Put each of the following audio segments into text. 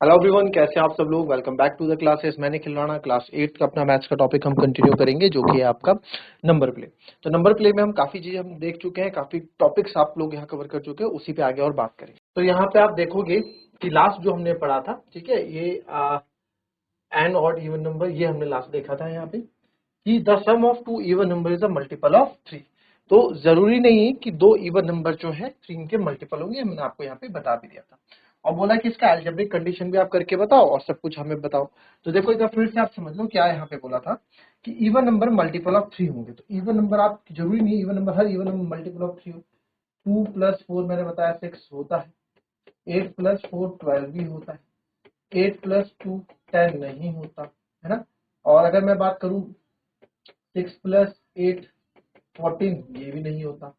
Hello everyone, कैसे हैं आप सब लोग। Welcome back to the classes. मैंने खिलवाना क्लास 8 का अपना मैथ्स का टॉपिक हम कंटिन्यू करेंगे, जो कि है आपका नंबर प्ले। तो नंबर प्ले में हम काफी चीजें हम देख चुके हैं, काफी टॉपिक्स आप लोग यहाँ कवर कर चुके हैं, उसी पे आगे और बात करेंगे। तो यहाँ पे आप देखोगे कि लास्ट जो हमने पढ़ा था, ठीक है, ये एन ऑड इवन नंबर, ये हमने लास्ट देखा था यहाँ पे कि the sum of two even number is a multiple of 3। तो जरूरी नहीं है कि दो इवन नंबर जो है 3 के मल्टीपल होंगे, हमने आपको यहाँ पे बता भी दिया था और बोला कि इसका अलजेब्रिक कंडीशन भी आप करके बताओ और सब कुछ हमें बताओ। तो देखो एक बार फिर से आप समझ लो क्या यहाँ पे बोला था कि इवन नंबर मल्टीपल ऑफ 3 होंगे। तो इवन नंबर आप जरूरी नहीं even number her even number multiple of 3 हो। 2 + 4 मैंने बताया 6 होता है, 8 + 4 12 भी होता है, 8 + 2 10 नहीं होता है ना। और अगर मैं बात करूं 6 + 8 14, ये भी नहीं होता।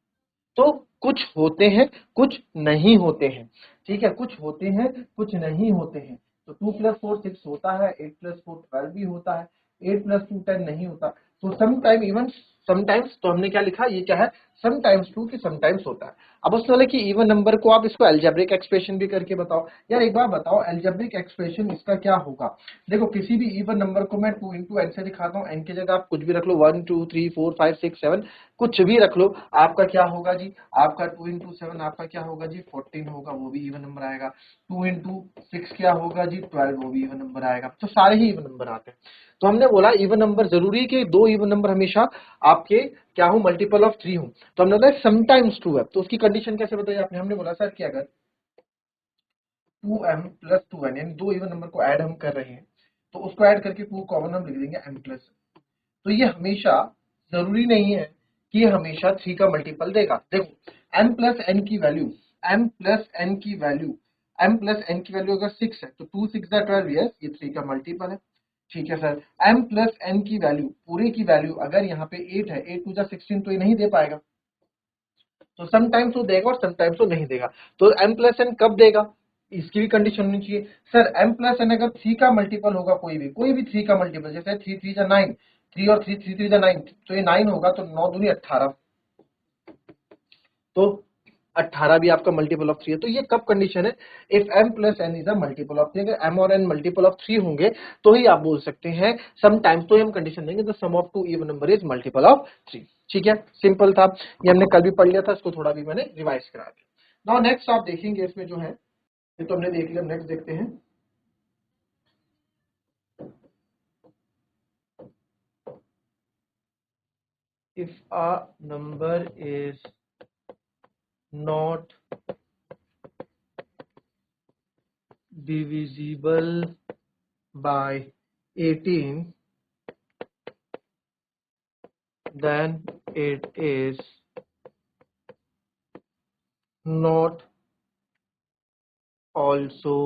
तो कुछ होते हैं, कुछ नहीं होते हैं, ठीक है, कुछ होते हैं, कुछ नहीं होते हैं। तो 2 + 4 6 होता है, 8 + 4 12 भी होता है, 8 + 2 10 नहीं होता। तो समटाइम इवन समटाइम्स, तो हमने क्या लिखा, ये क्या है, समटाइम्स ट्रू कि समटाइम्स होता है। अब उसने बोला कि इवन नंबर को आप इसको अलजेब्रिक एक्सप्रेशन भी करके बताओ। यार एक बार बताओ अलजेब्रिक एक्सप्रेशन इसका क्या होगा। देखो किसी भी इवन नंबर को मैं 2 × n से दिखाता हूँ, n की जगह आप कुछ भी रख लो, 1 2 3 4 5 6 7 कुछ भी रख लो, आपका क्या होगा जी, आपका 2 × 7 आपका क्या होगा जी 14 होगा, वो भी इवन नंबर आएगा। 2 × 6 क्या होगा जी 12, वो भी इवन नंबर आएगा। तो सारे ही इवन नंबर आते हैं। तो हमने बोला इवन नंबर जरूरी है कि दो इवन नंबर हमेशा आपके क्या हो, मल्टीपल ऑफ 3 हो। तो हमने बोला समटाइम्स ट्रू है, तो उसकी कंडीशन कैसे बताई आपने। हमने बोला सर कि अगर 2m + 2n यानी दो इवन नंबर को ऐड हम कर रहे हैं, तो उसको ऐड करके टू कॉमन हम लिख देंगे m +। तो ये हमेशा जरूरी नहीं है कि ये हमेशा 3 का मल्टीपल देगा। देखो m + n की वैल्यू, m + n की वैल्यू, m + n की वैल्यू अगर 6 है तो 2 6 12, यस ये 3 का मल्टीपल है। ठीक है सर, m + n की वैल्यू, पूरे की वैल्यू अगर यहाँ पे 8 है, 8 × 16, तो ये नहीं दे पाएगा। तो समटाइम्स वो देगा और समटाइम्स वो नहीं देगा। तो m + n कब देगा, इसकी भी कंडीशन होनी चाहिए। सर m + n अगर 3 का मल्टीपल होगा, कोई भी 3 का मल्टीपल, जैसे 3 3 जा 9, 3 और 3 3 3 जा 9, तो ये 9 होगा, तो 9 दूनी 18, तो 18 भी आपका मल्टीपल ऑफ 3 है। तो ये कब कंडीशन है, if m + n is a multiple of 3। अगर m और n मल्टीपल ऑफ 3 होंगे तो ही आप बोल सकते हैं समटाइम्स, तो हम कंडीशन देंगे the sum of two even number is multiple of 3। ठीक है, सिंपल था, ये हमने कल भी पढ़ लिया था, इसको थोड़ा भी मैंने रिवाइज करा दिया। नाउ नेक्स्ट आप देखेंगे इसमें जो है, ये तो हमने देख लिया, नेक्स्ट देखते हैं। If a number is not divisible by 18, then it is not also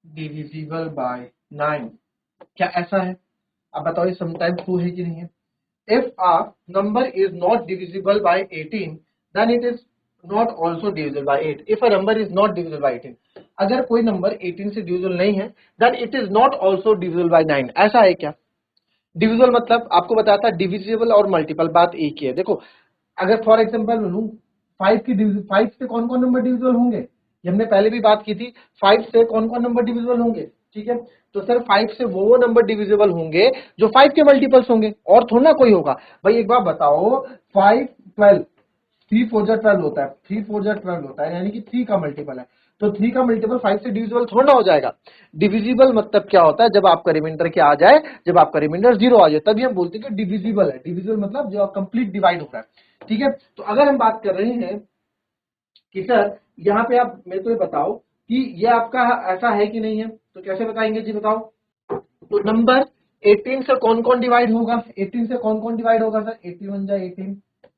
divisible by 9। क्या ऐसा है, अब बताओ ये समटाइम्स ट्रू है कि नहीं है। If a number is not divisible by 18, then it is not also divisible by 8। If a number is not divisible by 18, अगर कोई नंबर 18 से डिविजिबल नहीं है, then it is not also divisible by 9। ऐसा है क्या, डिविजिबल मतलब आपको बताया था डिविजिबल और मल्टीपल बात एक ही है। देखो अगर फॉर एग्जांपल लूं 5 से कौन कौन नंबर डिविजिबल होंगे, ये हमने पहले भी बात की थी, 5 से कौन कौन नंबर डिविजिबल होंगे। ठीक है, तो सर 5 से वो नंबर डिविजिबल होंगे जो 5 के मल्टीपल्स होंगे, और थोड़ा ना कोई होगा। भाई एक बार बताओ, 5 12, 3 4 जा 12 होता है, 3 4 जा 12 होता है, यानी कि 3 का मल्टीपल है। तो 3 का मल्टीपल 5 से डिविजिबल थोड़ा ना हो जाएगा। डिविजिबल मतलब क्या होता है, जब आपका रिमाइंडर क्या आ जाए, जब आपका रिमाइंडर 0 आ जाए, तभी हम बोलते हैं कि डिविजिबल है। डिविजिबल मतलब जो कंप्लीट डिवाइड हो रहा है। ठीक है, तो अगर हम बात कर रहे हैं कि सर यहाँ पे आप मेरे को ये बताओ कि ये आपका ऐसा है कि नहीं है, तो कैसे बताएंगे जी बताओ। तो नंबर 18 से कौन कौन डिवाइड होगा, 18 से कौन कौन डिवाइड होगा सर, 81 जा 18,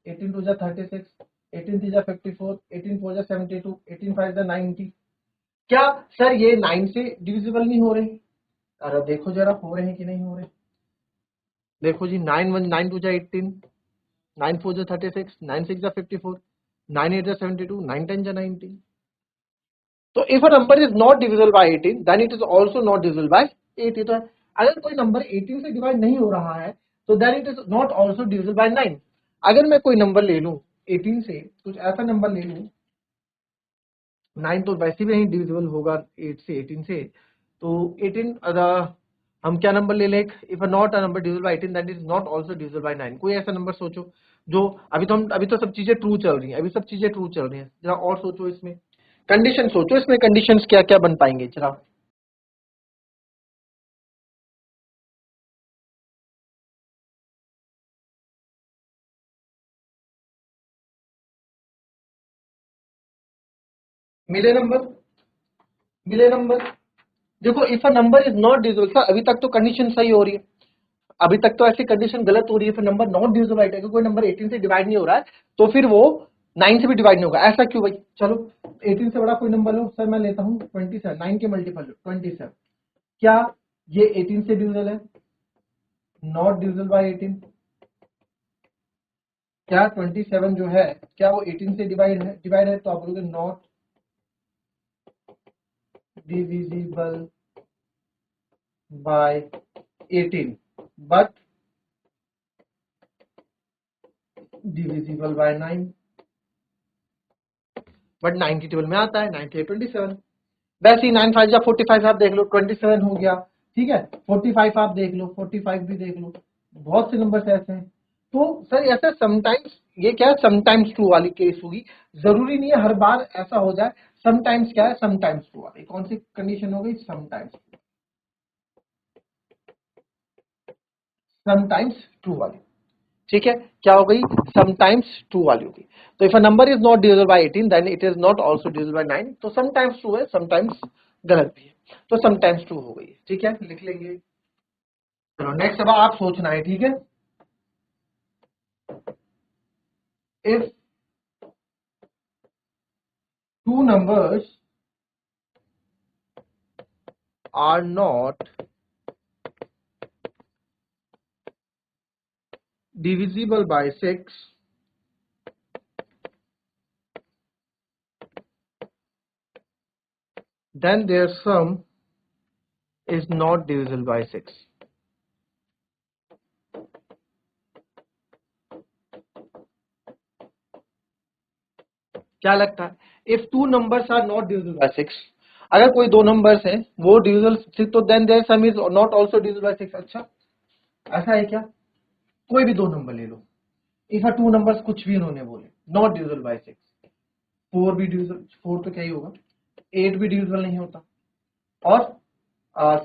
18 2 जा 36, 18 3 जा 54, 18 4 जा 72, 18 5 जा 90। क्या सर ये 9 से डिविजिबल नहीं हो रहे, अरे देखो जरा हो रहे हैं कि नहीं हो रहे। देखो जी 9 1 9 2 जा 18, 9 4 जा 36, 9 6 जा 54, 9 8 जा 72, 9 10 जा 90। तो if a number is not divisible by 18, then it is also not divisible by 80। तो अगर कोई नंबर 18 से डिवाइड नहीं हो रहा है, तो then it is not also divisible by 9। अगर मैं कोई नंबर ले लूं 18 से कुछ ऐसा नंबर ले लूं, 9 तो वैसे भी नहीं डिविजिबल होगा 8 से, 18 से, तो 18 हम क्या नंबर ले लें, if not a number divisible by 18 that is not also divisible by 9। कोई ऐसा नंबर सोचो जो, अभी तो सब चीजें ट्रू चल रही हैं, अभी सब चीजें ट्रू चल रही हैं, जरा और सोचो इसमें, कंडीशन सोचो इसमें, कंडीशंस क्या क्या बन पाएंगे जरा। मिले नंबर, मिले नंबर। देखो if a number is not divisible, sir अभी तक तो कंडीशन सही हो रही है, अभी तक तो ऐसी कंडीशन गलत हो रही है, फिर नंबर नॉट डिविजिबल है, कोई नंबर 18 से डिवाइड नहीं हो रहा है, तो फिर वो 9 से भी डिवाइड नहीं होगा, ऐसा क्यों भाई। चलो 18 से बड़ा कोई नंबर लो, सर मैं लेता हूँ 27, 9 के मल्टीपल 27, क्या ये 18 से डिविजिबल है, नॉट डिविजिबल बाय 18। क्या 27 जो है क्या वो 18 से डिवाइड है, तो आप बोलोगे not divisible by 18 but divisible by 9। But 9 की टेबल में आता है 9 27, वैसे ही 9 5 या 45 आप देख लो, 27 हो गया, ठीक है, 45 आप देख लो, 45 भी देख लो, बहुत से नंबर ऐसे हैं। तो सर ऐसा समटाइम्स, ये क्या है, समटाइम्स ट्रू वाली केस होगी, जरूरी नहीं है हर बार ऐसा हो जाए। समटाइम्स क्या है, समटाइम्स ट्रू वाली कौन सी कंडीशन हो गई, समटाइम्स, समटाइम्स ट्रू वाली, ठीक है, क्या हो गई, समटाइम्स ट्रू वाली होगी। तो if a number is not divisible by 18 then it is not also divisible by 9, तो समटाइम्स ट्रू है, समटाइम्स गलत भी है, तो समटाइम्स ट्रू हो गई है, ठीक है, लिख लेंगे। चलो नेक्स्ट अब आप सोचना है, ठीक है, if two numbers are not divisible by 6, then their sum is not divisible by 6। क्या लगता है, if two numbers are not divisible by 6, अगर कोई दो नंबर्स हैं वो डिविजिबल, तो then their sum is not also divisible by 6। अच्छा ऐसा है क्या, कोई भी दो नंबर ले लो, इफ टू नंबर्स कुछ भी उन्होंने बोले नॉट डिविजिबल बाय 6, 4 भी डिविजिबल, 4 तो क्या ही होगा, 8 भी डिविजिबल नहीं होता, और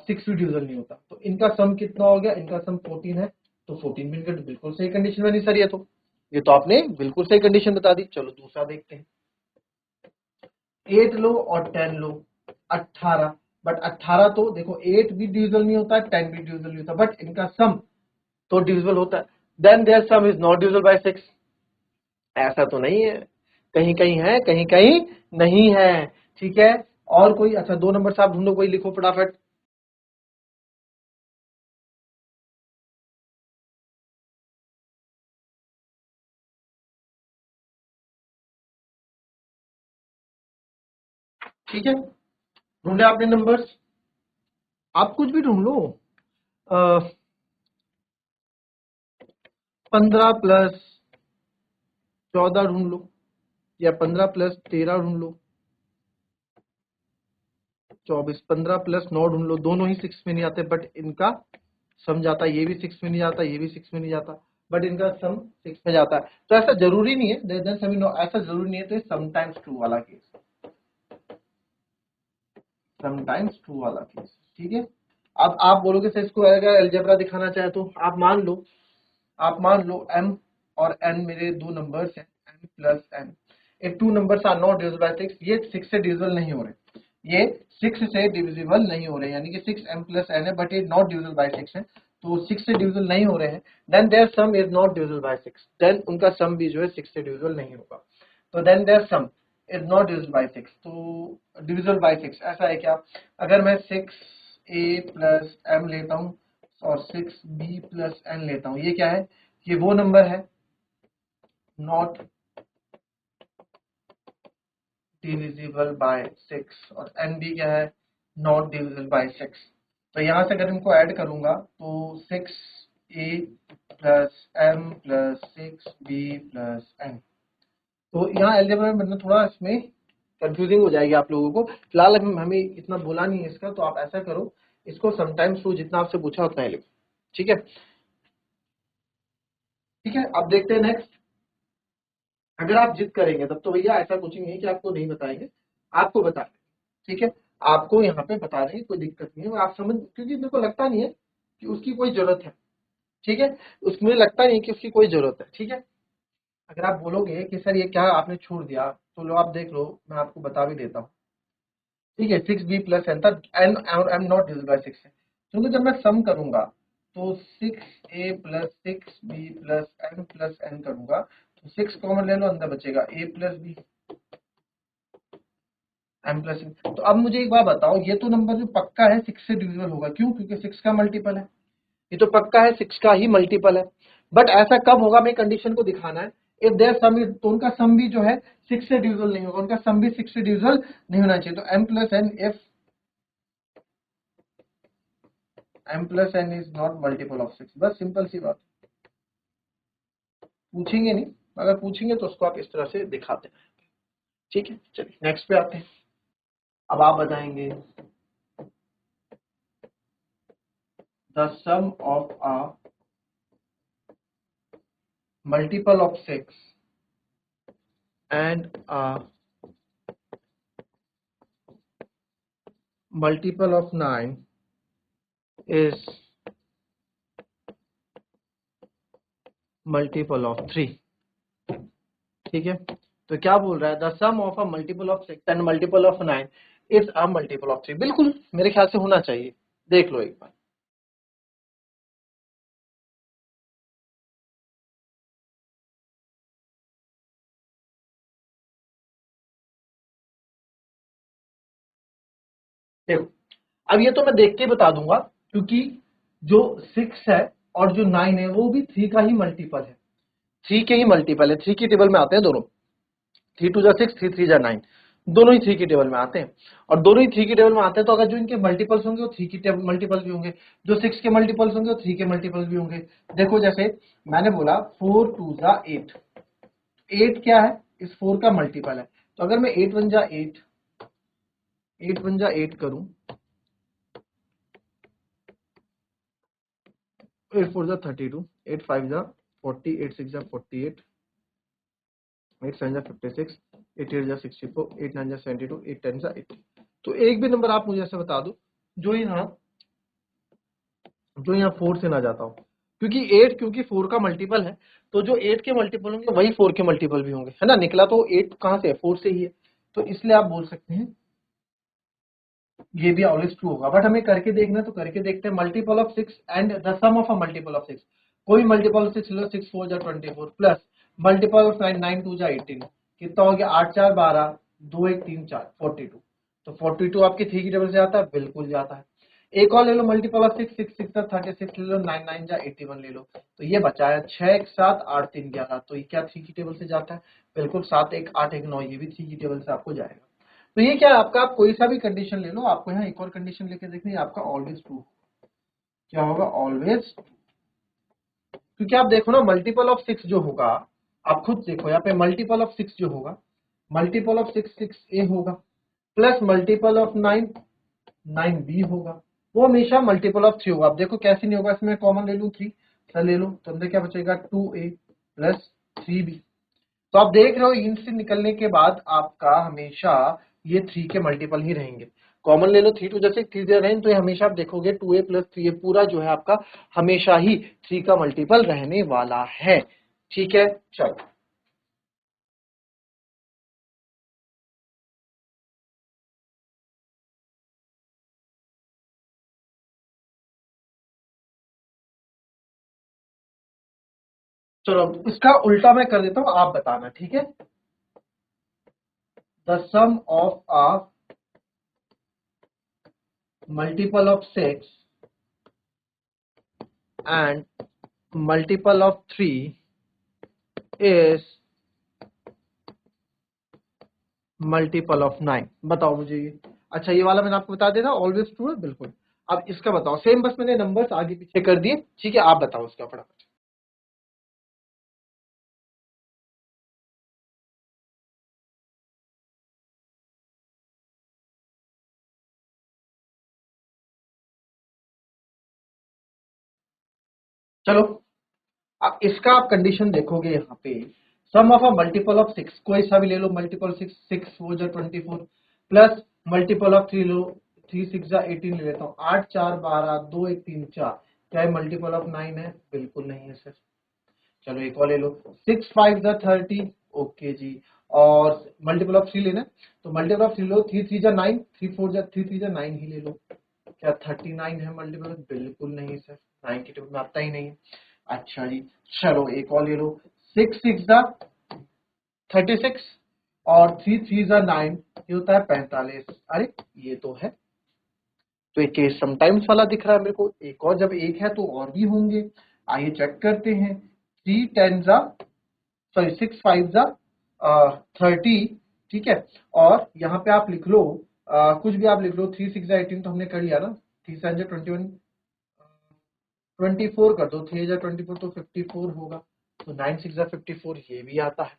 6 भी डिविजिबल नहीं होता, तो इनका सम कितना हो गया, इनका सम 14 है, तो 14 भी इनका बिल्कुल सही कंडीशन बनी सर, ये तो आपने बिल्कुल सही कंडीशन बता दी। चलो दूसरा देखते हैं, 8 लो और 10 लो, 18, बट 18 तो देखो 8 भी डिविजिबल नहीं होता, 10 भी डिविजिबल नहीं होता, बट इनका सम तो डिविजिबल होता है, then their sum is not divisible by 6। ऐसा तो नहीं है, कहीं कहीं है कहीं कहीं नहीं है, ठीक है। और कोई, अच्छा दो नंबर आप ढूंढो, कोई लिखो फटाफट। ठीक है, ढूंढे आपने नंबर्स, आप कुछ भी ढूंढ लो, 15 + 14 ढूंढ लो, या 15 + 13 ढूंढ लो, 24, 15 + 9 ढूंढ लो, दोनों ही 6 में नहीं आते, बट इनका सम जाता है, ये भी 6 में नहीं जाता, ये भी 6 में नहीं जाता, बट इनका सम 6 में जाता है, तो ऐसा जरूरी नहीं है, ऐसा जरूरी नहीं है, तो समटाइम्स ट्रू वाला केस, समटाइम्स ट्रू वाला केस, ठीक है। अब आप बोलोगे सर इसको अगर अलजेब्रा दिखाना चाहे तो आप मान लो m और n मेरे दो नंबर्स हैं, m + n, if two numbers are not divisible by 6, ये 6 से डिविजिबल नहीं हो रहे, ये 6 से डिविजिबल नहीं हो रहे, यानी कि 6m + n है, बट ये नॉट डिविजिबल बाय 6 है, तो 6 से डिविजिबल नहीं हो रहे हैं, then their sum is not divisible by 6, then उनका सम भी जो है 6 से डिविजिबल नहीं होगा, तो then their sum is not divisible by 6, तो डिविजिबल बाय 6 ऐसा है क्या, अगर मैं 6a + m लेता हूँ और 6b + n लेता हूँ, ये क्या है, ये वो नंबर है नॉट डिविजिबल बाय 6, और n भी क्या है, नॉट डिविजिबल बाय 6, तो यहां से अगर इनको ऐड करूंगा तो 6a + m + 6b + n, तो यहाँ अलजेब्रा में बनना थोड़ा इसमें कंफ्यूजिंग हो जाएगी आप लोगों को। फिलहाल हमें इतना बोला नहीं है इसका, तो आप ऐसा करो, इसको समटाइम्स टू जितना आपसे पूछा उतना ही लिखो। ठीक है, ठीक है। अब देखते हैं नेक्स्ट। अगर आप जिद करेंगे तब तो भैया ऐसा कुछ नहीं है कि आपको नहीं बताएंगे, आपको बता देंगे। ठीक है, आपको यहाँ पे बता देंगे, कोई दिक्कत नहीं है। आप समझ, क्योंकि मेरे को लगता नहीं है कि उसकी कोई जरूरत है। ठीक है, उसमें लगता नहीं कि उसकी कोई जरूरत है। ठीक है, अगर आप बोलोगे कि सर ये क्या आपने छोड़ दिया, तो लो आप देख लो, मैं आपको बता भी देता हूँ। ठीक है, 6b प्लस एन तक एन और एम नॉट डिविजिबल बाय 6 है, क्योंकि जब मैं सम करूंगा तो 6a plus 6b plus N करूंगा, तो 6 कॉमन ले लो, अंदर बचेगा a plus B M plus N. तो अब मुझे एक बात बताओ, ये तो नंबर जो पक्का है 6 से डिविजिबल होगा, क्यों? क्योंकि 6 का मल्टीपल है, ये तो पक्का है 6 का ही मल्टीपल है। बट ऐसा कब होगा, मैं कंडीशन को दिखाना है। इफ देयर सम इज, तो उनका सम भी जो है 6 से डिविजिबल नहीं होगा, उनका सम भी 6 से डिविजिबल नहीं होना चाहिए। तो m प्लस एन, इफ m plus N is not multiple of 6, बस सिंपल सी बात। पूछेंगे नहीं, अगर पूछेंगे तो उसको आप इस तरह से दिखाते हैं। ठीक है, चलिए नेक्स्ट पे आते हैं। अब आप बताएंगे the sum of a multiple of 6 and a multiple of 9 is multiple of 3। ठीक है, तो क्या बोल रहा है, the sum of a multiple of 6 and multiple of 9 is a multiple of 3। बिल्कुल मेरे ख्याल से होना चाहिए, देख लो एक बार। देखो, अब ये तो मैं देख के बता दूंगा, क्योंकि जो 6 है और जो 9 है वो भी 3 का ही मल्टीपल है, 3 के ही मल्टीपल है, 3 की टेबल में आते हैं दोनों। 3 2 जा 6, 3 3 जा 9, दोनों ही 3 की टेबल में आते हैं। और दोनों ही 3 की टेबल में आते हैं, तो अगर जो इनके मल्टीपल्स होंगे वो 3 की टेबल मल्टीपल भी होंगे, जो 6 के मल्टीपल्स होंगे वो 3 के मल्टीपल भी होंगे। देखो जैसे मैंने बोला 4 2 जा 8, 8 क्या है, इस 4 का मल्टीपल है। तो अगर मैं 8 1 जा 8, 8 1 जा 8 करूं, 8 4 जा 32, 8 5 जा 40, 8 6 जा 48, 8 7 जा 56, 8 8 जा 64, 8 9 जा 72, 8 10 जा 80। तो एक भी नंबर आप मुझे ऐसे बता दो जो यहाँ 4 से ना जाता हो, क्योंकि 8 क्योंकि 4 का मल्टीपल है, तो जो 8 के मल्टीपल होंगे वही 4 के मल्टीपल भी होंगे, है ना। निकला तो 8 कहाँ से है, 4 से ही है। तो इसलिए आप बोल सकते हैं ये भी ऑलवेज ट्रू होगा। बट हमें करके देखना है, तो करके देखते हैं। Multiple of 6 and the sum of a multiple of 6, कोई मल्टीपल ऑफ 6 लो, 6 4 जा 24 प्लस मल्टीपल ऑफ 9, 9 2 जा 18, कितना हो गया, 8 4 12, 2 1 3 4 42। तो 42 आपकी 3 की टेबल से आता है, बिल्कुल जाता है। एक और ले लो, मल्टीपल ऑफ 6, 6 6 36 ले लो, 9 9 जा 81 ले लो। तो ये बचा है 6 1 7 8 3 11, तो ये क्या 3 की टेबल से जाता है, बिल्कुल। 7 1 8 1 9, ये भी 3 की टेबल से आपको जाएगा। तो ये क्या है आपका, आप कोई सा भी कंडीशन ले लो, आपको यहाँ एक और कंडीशन लेके देखनी है, आपका ऑलवेज ट्रू। क्या होगा, ऑलवेज। क्योंकि आप देखो ना, मल्टीपल ऑफ 6 जो होगा, आप खुद देखो यहाँ पे, मल्टीपल ऑफ 6 जो होगा, मल्टीपल ऑफ 6 6a होगा, प्लस मल्टीपल ऑफ 9 9b होगा, वो हमेशा मल्टीपल ऑफ 3 होगा। आप देखो कैसे नहीं होगा, इसमें कॉमन ले लूं 3, सर ले लो, तो अंदर क्या बचेगा, 2a प्लस 3b। तो आप देख रहे हो, इनसे निकलने के बाद आपका हमेशा ये 3 के मल्टीपल ही रहेंगे। कॉमन ले लो, 3 2 जैसे 3 दे रहे हैं, तो ये हमेशा आप देखोगे 2a प्लस 3a पूरा जो है आपका हमेशा ही 3 का मल्टीपल रहने वाला है। ठीक है, चलो चलो, इसका उल्टा मैं कर देता हूं, आप बताना। ठीक है, the sum of a multiple of 6 and multiple of 3 is multiple of 9। बताओ मुझे ये। अच्छा, ये वाला मैंने आपको बता दिया था, ऑलवेज ट्रू है, बिल्कुल। अब इसका बताओ, सेम, बस मैंने नंबर्स आगे पीछे कर दिए। ठीक है, आप बताओ इसका फटाफट। चलो अब इसका आप कंडीशन देखोगे यहाँ पे, सम ऑफ अ मल्टीपल ऑफ 6, कोई सा भी ले लो मल्टीपल 6, 6 4 जा 24 प्लस मल्टीपल ऑफ 3 लो, 3 6 जा 18 ले लेता हूँ, 8 4 12 2 1 3 4, क्या है मल्टीपल ऑफ 9 है? बिल्कुल नहीं है सर। चलो एक और ले लो, 6 5 जा 30, ओके जी, और मल्टीपल ऑफ 3 लेना है, तो मल्टीपल ऑफ 3 लो, 3 3 जा 9, 3 4 जा 3 3 जा 9 ही ले लो, क्या 39 है मल्टीपल? बिल्कुल नहीं सर, 9 की टेबल में आता ही नहीं है। अच्छा जी, चलो एक और ले लो, 6 6 जा 36 और 3 3 जा 9, ये होता है 45। अरे ये तो है, तो एक केस समटाइम्स वाला दिख रहा है मेरे को, एक और जब एक है तो और भी होंगे, आइए चेक करते हैं। 3 10 जा, सॉरी 6 5 जा 30, ठीक है, और यहाँ पे आप लिख लो कुछ भी आप लिख लो, 3 6 जा 18 तो हमने कर लिया ना, 3 7 जा 21, 24 कर दो, 3 जा 24 तो 54 होगा, तो 9 6 जा 54 ये भी आता है।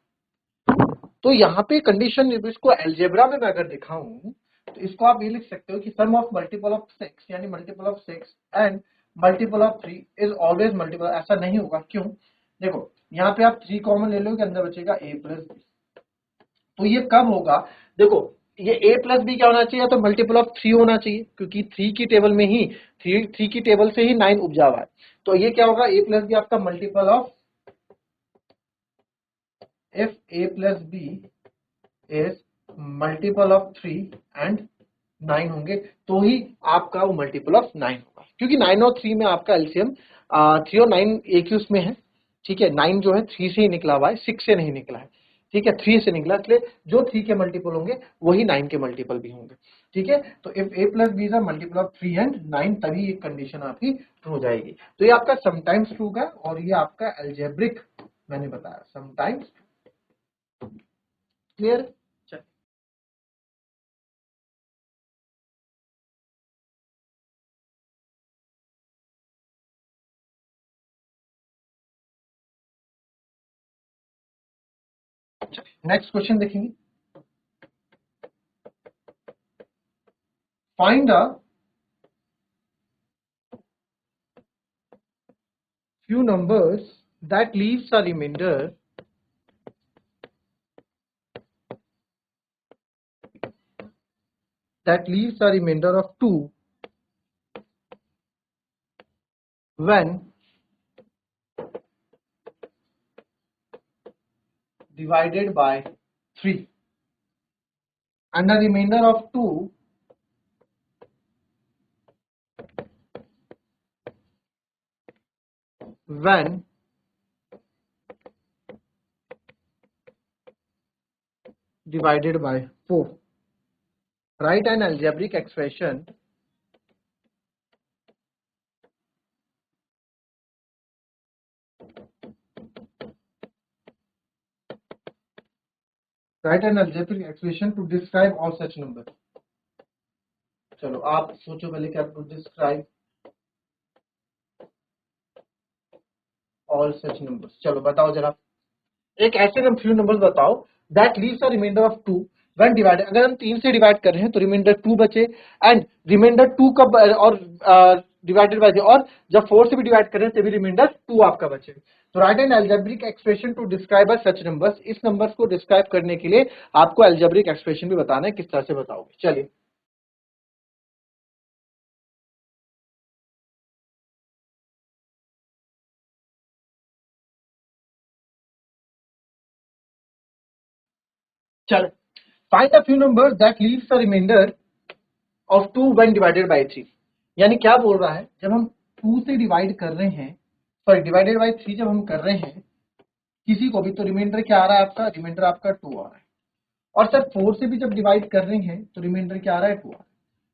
तो यहाँ पे कंडीशन, इसको एल्जेब्रा में मैं अगर दिखाऊं तो इसको आप ये लिख सकते हो कि सम ऑफ मल्टीपल ऑफ 6 यानी multiple of 6 and multiple of 3 is always multiple. ऐसा नहीं होगा, क्यों? देखो यहाँ पे आप 3 कॉमन ले लो, के अंदर बचेगा a प्लस बी, तो ये कब होगा? देखो ये a प्लस बी क्या होना चाहिए, तो मल्टीपल ऑफ 3 होना चाहिए, क्योंकि 3 की टेबल में ही 3 की टेबल से ही 9 उपजा हुआ है, तो ये क्या होगा, a प्लस बी आपका multiple of, if a plus b is multiple of 3 and 9 होंगे तो ही आपका वो मल्टीपल ऑफ 9 होगा, क्योंकि 9 और 3 में आपका एलसीएम 3 और 9 एक ही उसमें है, ठीक है, 9 जो है 3 से ही निकला हुआ है, 6 से नहीं निकला है, ठीक है, 3 से निकला, इसलिए जो 3 के मल्टीपल होंगे वही 9 के मल्टीपल भी होंगे, ठीक है। तो if a plus B is a multiple of 3 and 9, तभी एक कंडीशन आपकी ट्रू हो जाएगी। तो ये आपका समटाइम्स ट्रू है और ये आपका एल्जेब्रिक मैंने बताया समटाइम्स, क्लियर? नेक्स्ट क्वेश्चन देखेंगे, find a few numbers that leaves a remainder of 2 when divided by 3, and a remainder of 2 when divided by 4. Write an algebraic expression to describe all such numbers. चलो आप सोचो पहले क्या, to describe all such numbers, चलो बताओ जरा, एक ऐसे फ्यू नंबर्स बताओ that leaves a remainder of 2 when divided, अगर हम 3 से डिवाइड कर रहे हैं तो रिमाइंडर 2 बचे, एंड रिमाइंडर 2 का और डिवाइडेड बाय, और जब 4 से भी डिवाइड कर रहे हैं तभी रिमाइंडर 2 आपका बचे। तो write an algebraic expression to describe such numbers, इस नंबर्स को डिस्क्राइब करने के लिए आपको एल्जेब्रिक एक्सप्रेशन भी बताना है, किस तरह से बताओगे, चलिए। चलो find a few numbers that leaves a remainder of 2 when divided by 3, यानी क्या बोल रहा है, जब हम 2 से डिवाइड कर रहे हैं, सॉरी डिवाइडेड बाय 3 जब हम कर रहे हैं किसी को भी, तो रिमाइंडर क्या आ रहा है आपका, रिमाइंडर आपका 2 आ रहा है, और सर 4 से भी जब डिवाइड कर रहे हैं तो रिमाइंडर क्या आ रहा है, 2 आ रहा है।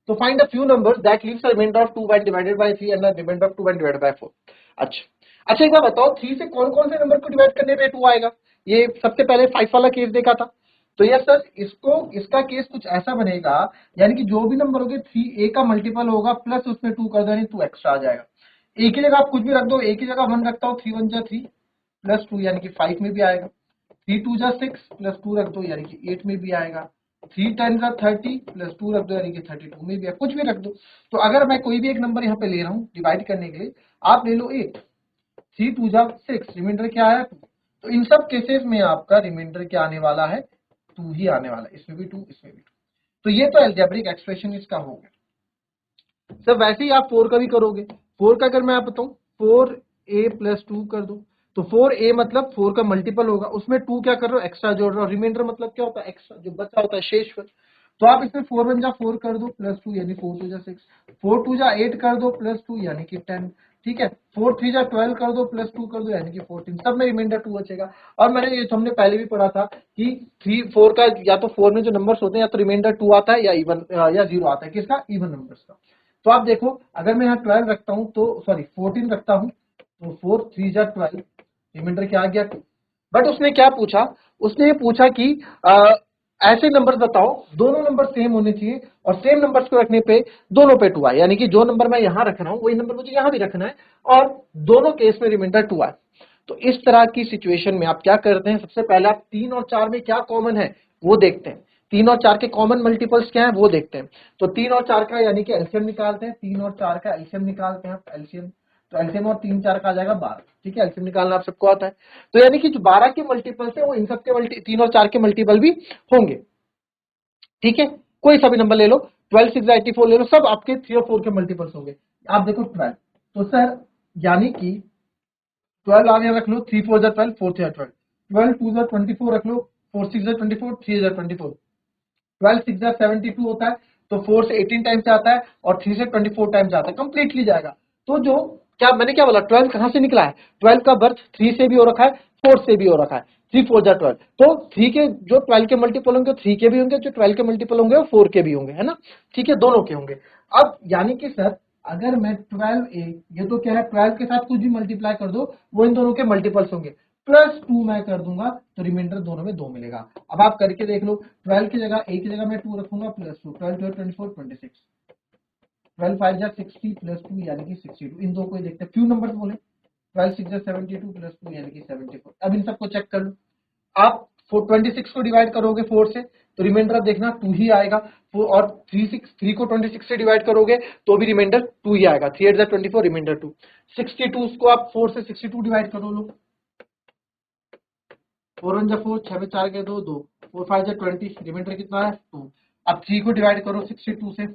तो find a few numbers that leaves a remainder of 2 when divided by 3 and a remainder of 2 when divided by 4। अच्छा अच्छा, एक बार बताओ 3 से कौन कौन से नंबर को डिवाइड करने पे 2 आएगा? ये सबसे पहले 5 वाला केस देखा था, तो यस सर, इसको इसका केस कुछ ऐसा बनेगा, यानी कि जो भी नंबर होंगे 3 a का मल्टीपल होगा प्लस उसमें 2 कर दो, यानी 2 एक्स्ट्रा आ जाएगा। एक ही जगह आप कुछ भी रख दो, एक ही जगह 1 रखता हूँ, 3 1 जा 3 प्लस 2 यानी कि 5 में भी आएगा, 3 2 जा 6 प्लस 2 रख दो यानी कि 8 में भी आएगा, 3 10 जा 30 प्लस 2 रख दो यानी कि 32 में भी आएगा, कुछ भी रख दो। तो अगर मैं कोई भी एक नंबर यहाँ पे ले रहा हूँ डिवाइड करने के लिए, आप ले लो 8, 3 2 जा 6, रिमाइंडर क्या है 2। तो इन सब केसेस में आपका रिमाइंडर क्या आने वाला है 2 ही आने वाला है, इसमें भी 2 इसमें भी 2। तो ये तो अलजेब्रिक एक्सप्रेशन इसका हो गया। सर वैसे ही आप 4 का भी करोगे। 4 का अगर मैं आप बताऊं 4a + 2 कर दो, तो 4a मतलब 4 का मल्टीपल होगा, उसमें 2 क्या कर रहे हो एक्स्ट्रा जोड़ रहे हो, रिमाइंडर मतलब क्या होता है एक्स्ट्रा जो बचा होता है शेषफल। तो आप इसमें 4 1 जा 4 कर दो +2 यानी 4 2 जा 6, 4 2 जा 8 कर दो +2 यानी कि 10, ठीक है। 4 3 जा 12 कर दो +2 कर दो यानी कि 14, सब में रिमाइंडर 2 बचेगा। और मैंने ये तो हमने पहले भी पढ़ा था कि 3 4 का या तो 4 में जो नंबर्स होते हैं या तो रिमाइंडर 2 आता है या इवन या 0 आता है, किसका इवन नंबर्स का। तो आप देखो अगर मैं यहाँ 12 रखता हूँ तो सॉरी 14 रखता हूँ तो 4 3 जा 12, रिमाइंडर क्या आ गया 2। बट उसने क्या पूछा, उसने ये पूछा कि ऐसे नंबर्स बताओ दोनों नंबर सेम होने चाहिए और सेम नंबर्स को रखने पे दोनों पे 2 आए, यानी कि जो नंबर मैं यहां रख रहा हूं वही नंबर मुझे यहां भी रखना है और दोनों केस में रिमाइंडर 2 आए। तो इस तरह की सिचुएशन में आप क्या करते हैं, सबसे पहले आप 3 और 4 में क्या कॉमन है वो देखते हैं, 3 और 4 के कॉमन मल्टीपल्स क्या है वो देखते हैं। तो 3 और 4 का यानी कि एलसीएम निकालते हैं, 3 और 4 का एलसीएम निकालते हैं आप एलसीएम, तो एलसीएम और 3 4 का आ जाएगा 12, ठीक है। एलसीएम निकालना आप सबको आता है। तो यानी कि जो 12 के मल्टीपल्स है वो इन सब के 3 और 4 के मल्टीपल भी होंगे, ठीक है। कोई सा भी नंबर ले लो, 12 6 84 ले लो, सब आपके 3 और 4 के मल्टीपल्स होंगे। आप देखो 12, तो सर यानी कि 12 आगे रख लो, 3 4 जा 12, 4 3 जा 12, 12 2 जा 24 रख लो, 4 6 जा 24, 3 जा 24, 12 6 जा 72 होता है, तो 4 से 18 टाइम्स आता है और 3 से 24 टाइम्स आता है, कंप्लीटली जाएगा। तो जो क्या मैंने क्या बोला 12 कहां से निकला है, 12 का बर्थ 3 से भी हो रखा है 4 से भी हो रखा है, 3 4 जा 12, तो 3 के जो 12 के मल्टीपल होंगे 3 के भी होंगे, जो 12 के मल्टीपल होंगे वो 4 के भी होंगे, है ना, ठीक है, दोनों के होंगे। अब यानी कि सर अगर मैं 12a, ये तो क्या है 12 के साथ कुछ भी मल्टीप्लाई कर दो वो इन दोनों के मल्टीपल्स होंगे, +2 मैं कर दूंगा तो रिमाइंडर दोनों में 2 मिलेगा। अब आप करके देख लो, 12 की जगह a की जगह मैं 2 रखूंगा +2, 12 2 24 26, 12 5 जा 60 +2 यानी कि 62, इन दो को ही देखते हैं, फ्यू नंबर्स बोले, 12 6 जा 72 +2 यानी कि 74। अब इन सबको चेक कर लो, आप 26 को डिवाइड करोगे 4 से तो रिमाइंडर आप देखना 2 ही आएगा, और 3 को 26 से डिवाइड करोगे तो भी रिमाइंडर 2 ही आएगा, 3 8 जा 24 रिमाइंडर 2। 62 को आप 4 से 62 डिवाइड करो लो, 4 1 जा 4, 6 में 4 के 2 2, 4 5 जा 20, रिमाइंडर कितना है 2। अब 3 को डिवाइड करो 62 से,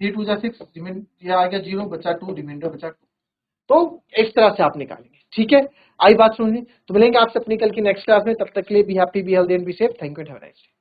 3 2 जा 6, रिमाइंडर आ गया 0, बचा 2, रिमाइंडर बचा 2। तो इस तरह से आप निकालेंगे, ठीक है। आई बात समझ में, तो मिलेंगे आपसे अपनी कल की नेक्स्ट क्लास में, तब तक के लिए be happy be healthy and be safe. Thank you and have a nice day.